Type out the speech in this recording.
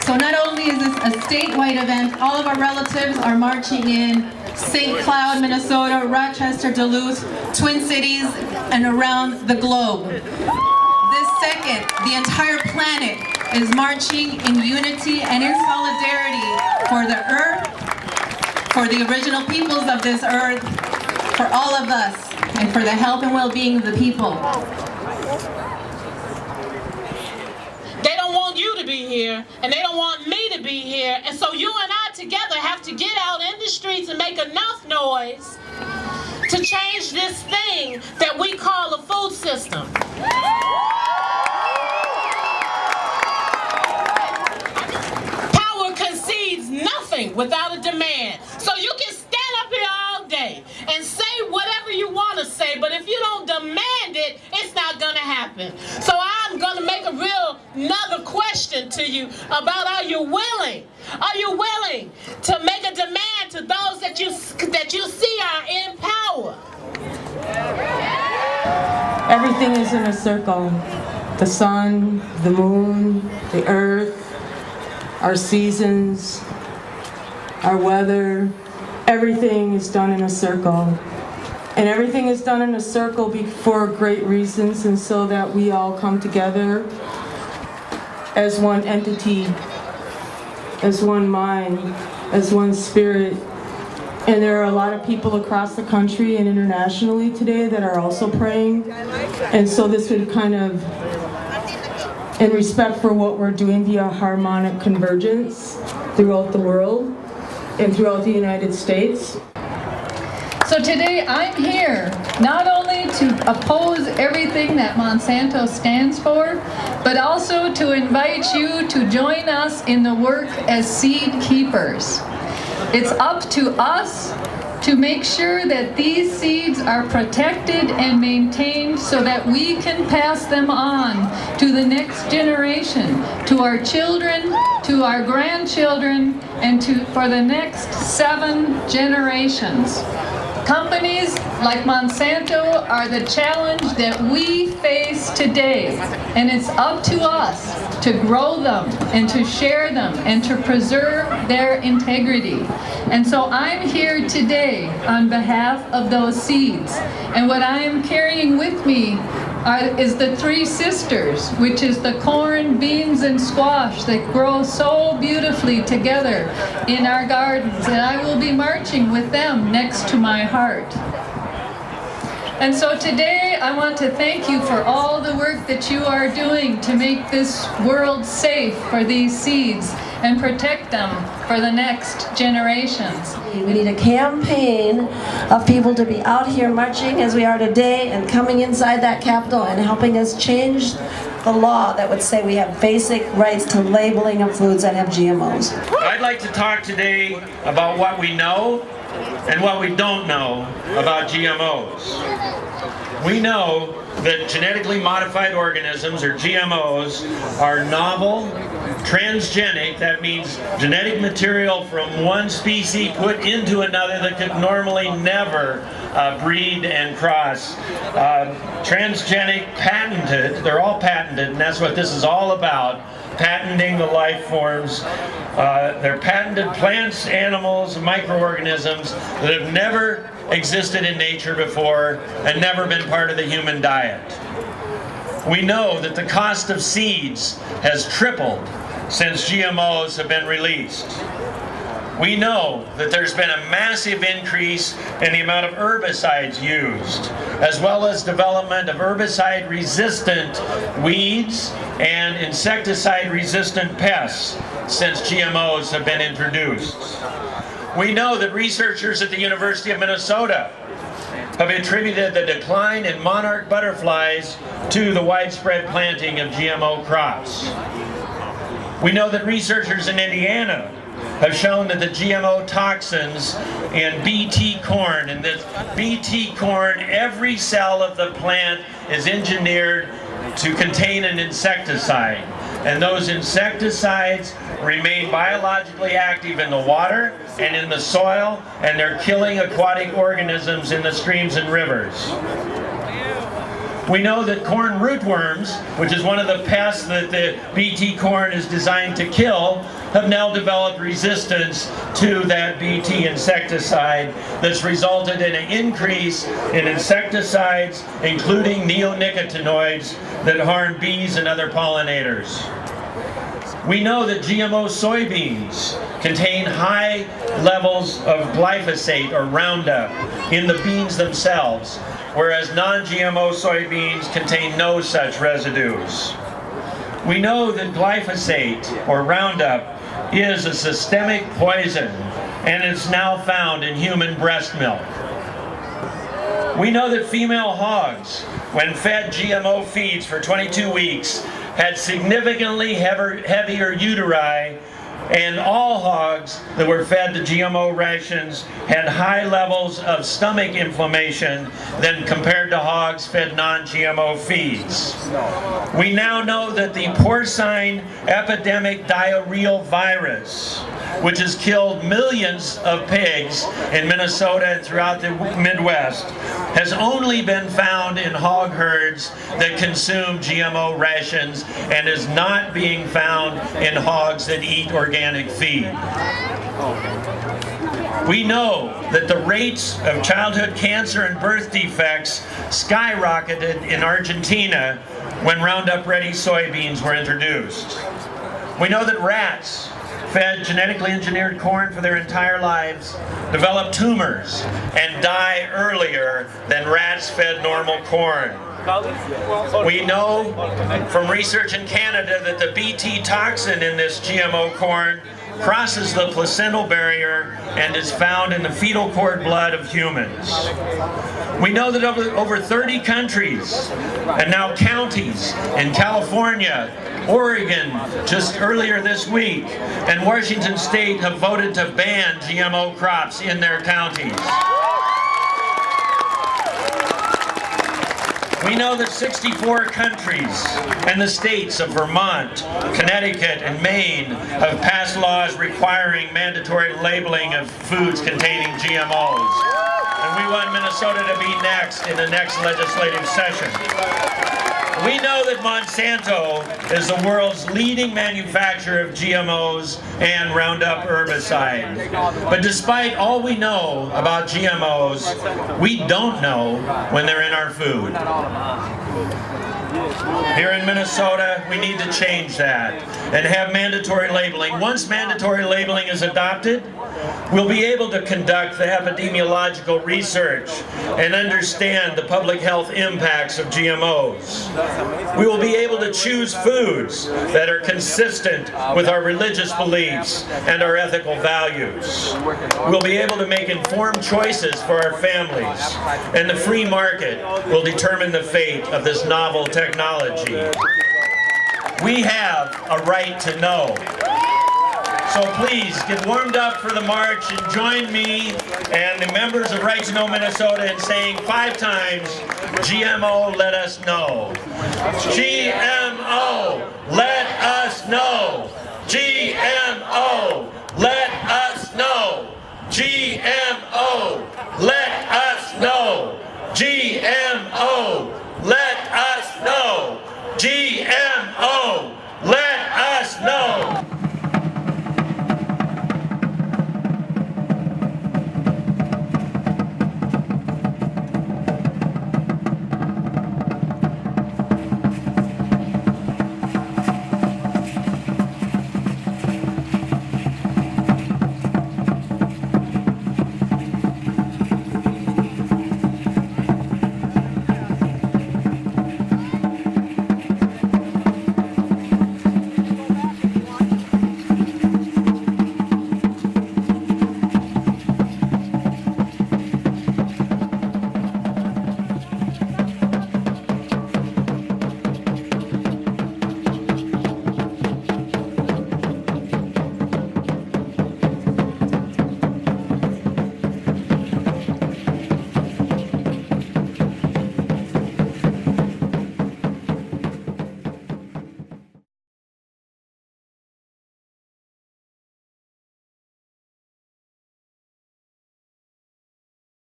So not only is this a statewide event, all of our relatives are marching in St. Cloud, Minnesota, Rochester, Duluth, Twin Cities, and around the globe. This second, the entire planet is marching in unity and in solidarity for the earth, for the original peoples of this earth, for all of us, and for the health and well-being of the people. They don't want you to be here, and they don't want me to be here, and so you and I together have to get out in the streets and make enough noise to change this thing that we call a food system. Power concedes nothing without a demand. So you can stand up here all day and say whatever you want to say, but if you don't demand it, it's not going to happen. So I'm going to make another question to you about, are you willing? Are you willing to make a demand to those that you see are in power? Everything is in a circle. The sun, the moon, the earth, our seasons, our weather, everything is done in a circle. And everything is done in a circle for great reasons, and so that we all come together as one entity, as one mind, as one spirit. And there are a lot of people across the country and internationally today that are also praying. And so this would kind of, in respect for what we're doing, be a harmonic convergence throughout the world and throughout the United States. So today I'm here not only to oppose everything that Monsanto stands for, but also to invite you to join us in the work as seed keepers. It's up to us to make sure that these seeds are protected and maintained so that we can pass them on to the next generation, to our children, to our grandchildren, and for the next 7 generations. Companies like Monsanto are the challenge that we face today, and it's up to us to grow them and to share them and to preserve their integrity. And so I'm here today on behalf of those seeds, and what I am carrying with me is the 3 sisters, which is the corn, beans, and squash that grow so beautifully together in our gardens, and I will be marching with them next to my heart. And so today I want to thank you for all the work that you are doing to make this world safe for these seeds and protect them for the next generations. We need a campaign of people to be out here marching as we are today and coming inside that Capitol and helping us change the law that would say we have basic rights to labeling of foods that have GMOs. I'd like to talk today about what we know and what we don't know about GMOs. We know that genetically modified organisms, or GMOs, are novel, transgenic. That means genetic material from one species put into another that could normally never breed and cross. Transgenic, patented, they're all patented, and that's what this is all about. Patenting the life forms. They're patented plants, animals, microorganisms that have never existed in nature before and never been part of the human diet. We know that the cost of seeds has tripled since GMOs have been released. We know that there's been a massive increase in the amount of herbicides used, as well as development of herbicide-resistant weeds and insecticide-resistant pests since GMOs have been introduced. We know that researchers at the University of Minnesota have attributed the decline in monarch butterflies to the widespread planting of GMO crops. We know that researchers in Indiana have shown that the GMO toxins in BT corn, and this BT corn, every cell of the plant is engineered to contain an insecticide. And those insecticides remain biologically active in the water and in the soil, and they're killing aquatic organisms in the streams and rivers. We know that corn rootworms, which is one of the pests that the Bt corn is designed to kill, have now developed resistance to that Bt insecticide that's resulted in an increase in insecticides, including neonicotinoids that harm bees and other pollinators. We know that GMO soybeans contain high levels of glyphosate or Roundup in the beans themselves, whereas non-GMO soybeans contain no such residues. We know that glyphosate or Roundup is a systemic poison and it's now found in human breast milk. We know that female hogs, when fed GMO feeds for 22 weeks, had significantly heavier uteri, and all hogs that were fed the GMO rations had high levels of stomach inflammation than compared to hogs fed non-GMO feeds. We now know that the porcine epidemic diarrheal virus, which has killed millions of pigs in Minnesota and throughout the Midwest, has only been found in hog herds that consume GMO rations and is not being found in hogs that eat organic feed. We know that the rates of childhood cancer and birth defects skyrocketed in Argentina when Roundup Ready soybeans were introduced. We know that rats fed genetically engineered corn for their entire lives develop tumors and die earlier than rats fed normal corn. We know from research in Canada that the Bt toxin in this GMO corn crosses the placental barrier and is found in the fetal cord blood of humans. We know that over 30 countries and now counties in California, Oregon just earlier this week, and Washington State have voted to ban GMO crops in their counties. We know that 64 countries and the states of Vermont, Connecticut, and Maine have passed laws requiring mandatory labeling of foods containing GMOs. And we want Minnesota to be next in the next legislative session. We know that Monsanto is the world's leading manufacturer of GMOs and Roundup herbicides. But despite all we know about GMOs, we don't know when they're in our food. Here in Minnesota, we need to change that and have mandatory labeling. Once mandatory labeling is adopted, we'll be able to conduct the epidemiological research and understand the public health impacts of GMOs. We will be able to choose foods that are consistent with our religious beliefs and our ethical values. We'll be able to make informed choices for our families, and the free market will determine the fate of this novel technology. We have a right to know. So please get warmed up for the march and join me and the members of Right to Know Minnesota in saying 5 times, GMO, let us know. GMO!